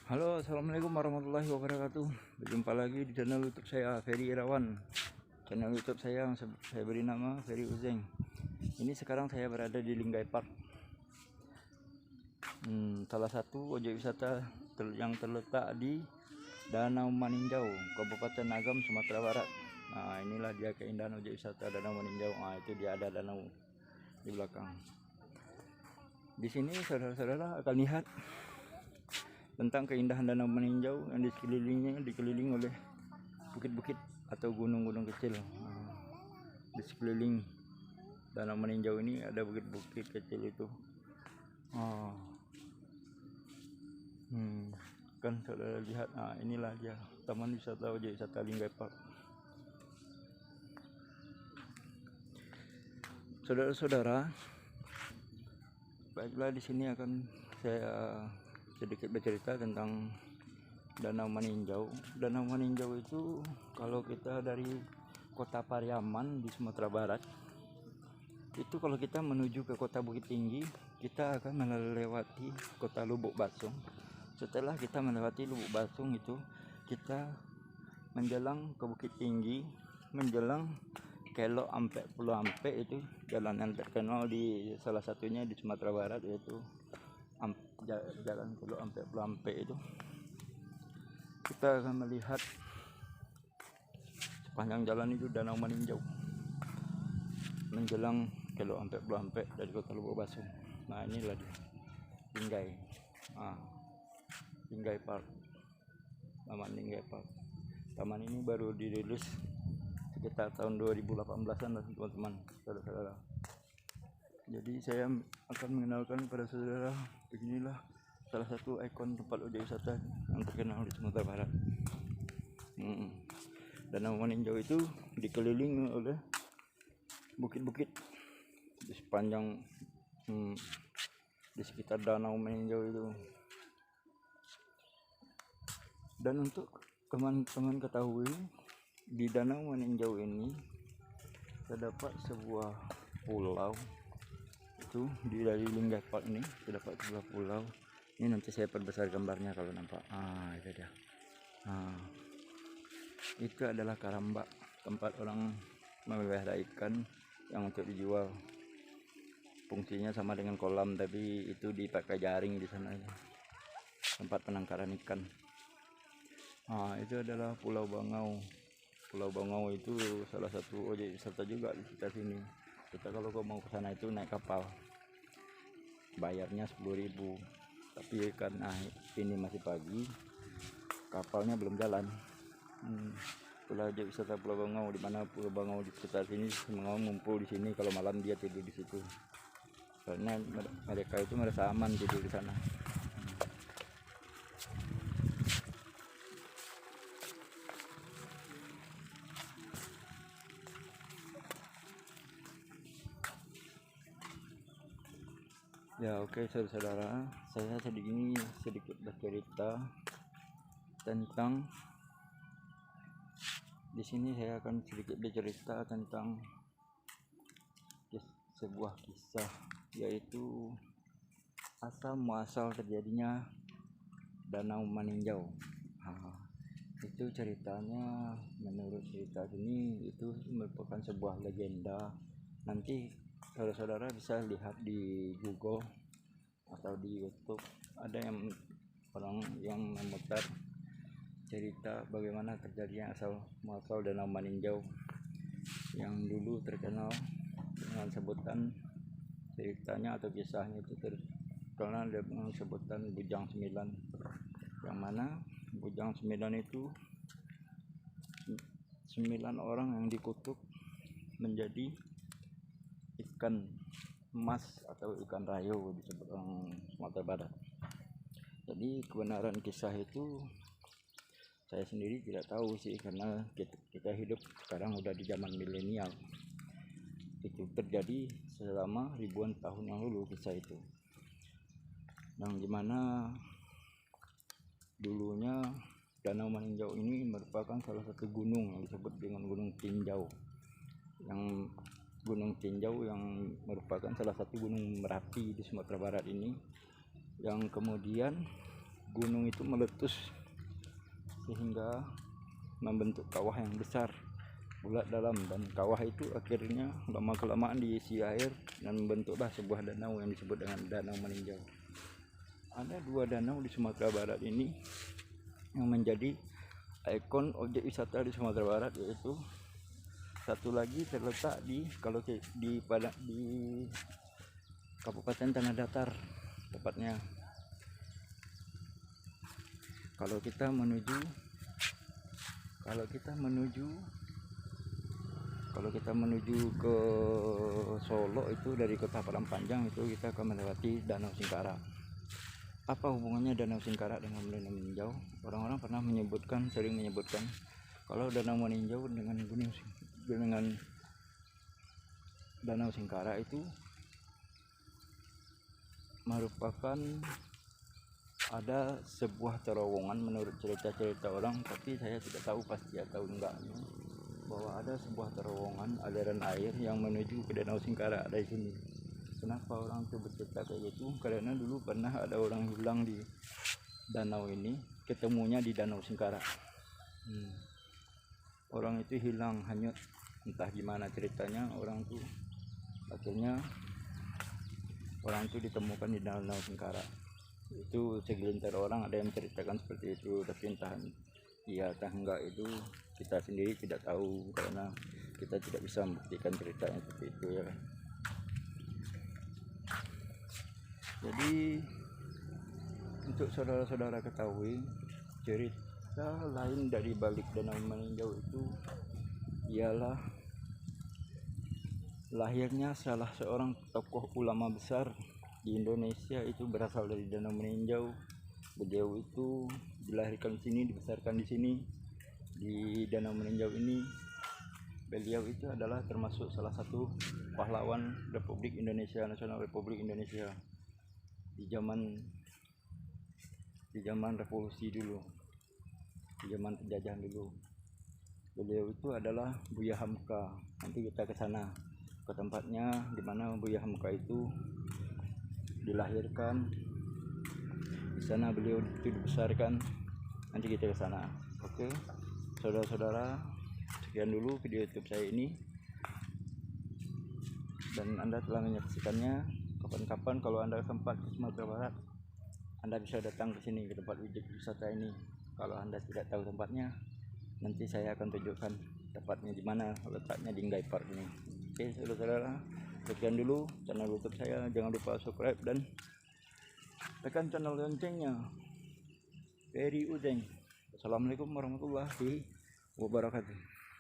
Halo, assalamualaikum warahmatullahi wabarakatuh. Berjumpa lagi di channel YouTube saya, Ferry Irawan. Channel YouTube saya beri nama Ferry Uzeng. Ini sekarang saya berada di Linggai Park, salah satu objek wisata yang terletak di Danau Maninjau, Kabupaten Agam, Sumatera Barat. Nah, inilah dia keindahan objek wisata Danau Maninjau. Nah, itu dia ada danau di belakang. Di sini saudara-saudara akan lihat tentang keindahan Danau Maninjau yang dikelilingi oleh bukit-bukit atau gunung-gunung kecil. Di sekeliling Danau Maninjau ini ada bukit-bukit kecil itu. Kan saudara lihat, inilah dia Taman Wisata Objek Wisata Linggai Park. Saudara-saudara, baiklah, di sini akan saya sedikit bercerita tentang Danau Maninjau. Danau Maninjau itu kalau kita dari Kota Pariaman di Sumatera Barat, itu kalau kita menuju ke Kota Bukit Tinggi, kita akan melewati Kota Lubuk Basung. Setelah kita melewati Lubuk Basung itu, kita menjelang ke Bukit Tinggi, menjelang Kelok Ampe Pulau Ampe, itu jalan yang terkenal di salah satunya di Sumatera Barat, yaitu jalan Kelok Ampe Pulau Ampe. Itu kita akan melihat sepanjang jalan itu Danau Maninjau menjelang Kelok Ampe Pulau Ampe dari Kota Lubuk Basung. Nah, inilah dia Linggai Park, Taman Linggai Park. Taman ini baru dirilis sekitar tahun 2018-an lah, teman-teman, saudara-saudara. Jadi saya akan mengenalkan kepada saudara, beginilah salah satu ikon tempat objek wisata yang terkenal di Sumatera Barat. Danau Maninjau itu dikelilingi oleh bukit-bukit di sepanjang di sekitar Danau Maninjau itu. Dan untuk teman-teman ketahui, di Danau Maninjau ini terdapat sebuah pulau. Itu dari Linggai Park ini terdapat sebuah pulau. Ini nanti saya perbesar gambarnya kalau nampak. Itu dia. Itu adalah Karambak, tempat orang memelihara ikan yang untuk dijual. Fungsinya sama dengan kolam, tapi itu dipakai jaring di sana, tempat penangkaran ikan. Itu adalah Pulau Bangau. Pulau Bangau itu salah satu objek wisata juga di sekitar sini. Kita kalau mau ke sana itu naik kapal, bayarnya 10.000. Tapi karena ini masih pagi, kapalnya belum jalan. Itulah objek wisata Pulau Bangau, di mana Pulau Bangau di sekitar sini semua ngumpul di sini. Kalau malam dia tidur di situ, karena mereka itu merasa aman tidur di sana. Ya, oke, saudara-saudara, saya sedikit bercerita tentang di sini. Saya akan sedikit bercerita tentang sebuah kisah, yaitu asal muasal terjadinya Danau Maninjau. Itu ceritanya, menurut cerita ini, itu merupakan sebuah legenda. Nanti saudara-saudara bisa lihat di Google atau di YouTube, ada orang yang memutar cerita bagaimana terjadinya asal muasal Danau Maninjau, yang dulu terkenal dengan sebutan, ceritanya atau kisahnya itu terkenal dengan sebutan Bujang 9, yang mana Bujang 9 itu 9 orang yang dikutuk menjadi ikan emas atau ikan rayo disebut orang Sumatera Barat. Jadi kebenaran kisah itu saya sendiri tidak tahu sih, karena kita hidup sekarang udah di zaman milenial. Itu terjadi selama ribuan tahun yang lalu kisah itu, yang dimana dulunya Danau Maninjau ini merupakan salah satu gunung yang disebut dengan Gunung Tinjau. Yang Gunung Tinjau yang merupakan salah satu gunung Merapi di Sumatera Barat ini, yang kemudian gunung itu meletus sehingga membentuk kawah yang besar bulat dalam, dan kawah itu akhirnya lama kelamaan diisi air dan membentuklah sebuah danau yang disebut dengan Danau Meninjau. Ada 2 danau di Sumatera Barat ini yang menjadi ikon objek wisata di Sumatera Barat, yaitu satu lagi terletak di Kabupaten Tanah Datar tepatnya. Kalau kita menuju ke Solo itu dari Kota Padang Panjang itu kita akan melewati Danau Singkarak. Apa hubungannya Danau Singkarak dengan Danau Meninjau? Orang-orang pernah sering menyebutkan kalau Danau Meninjau dengan Danau Singkarak itu merupakan ada sebuah terowongan menurut cerita-cerita orang, tapi saya tidak tahu pasti atau enggaknya, bahwa ada sebuah terowongan aliran air yang menuju ke Danau Singkarak dari sini. Kenapa orang itu bercerita kayak gitu? Karena dulu pernah ada orang hilang di danau ini, ketemunya di Danau Singkarak. Orang itu hilang, hanyut, entah gimana ceritanya. Akhirnya orang itu ditemukan di Danau Singkarak. Itu segelintir orang ada yang menceritakan seperti itu, tapi entah iya atau enggak itu kita sendiri tidak tahu, karena kita tidak bisa membuktikan ceritanya seperti itu ya. Jadi untuk saudara-saudara ketahui, cerita lain dari balik Danau Meninjau itu ialah lahirnya salah seorang tokoh ulama besar di Indonesia, itu berasal dari Danau Meninjau. Beliau itu dilahirkan di sini, dibesarkan di sini di Danau Meninjau ini. Beliau itu adalah termasuk salah satu pahlawan Republik Indonesia, Nasional Republik Indonesia di zaman revolusi dulu, di zaman penjajahan dulu. Beliau itu adalah Buya Hamka. Nanti kita ke sana, ke tempatnya di mana Buya Hamka itu dilahirkan. Di sana beliau itu dibesarkan. Nanti kita ke sana. Oke, saudara-saudara, sekian dulu video YouTube saya ini, dan Anda telah menyaksikannya. Kapan-kapan kalau Anda sempat ke Sumatera Barat, Anda bisa datang ke sini, ke tempat objek wisata ini. Kalau Anda tidak tahu tempatnya, nanti saya akan tunjukkan tempatnya di mana, letaknya di Ngai Park ini. Oke, saudara-saudara, sekian dulu channel YouTube saya. Jangan lupa subscribe dan tekan channel loncengnya. Ferry Uzeng. Assalamualaikum warahmatullahi wabarakatuh.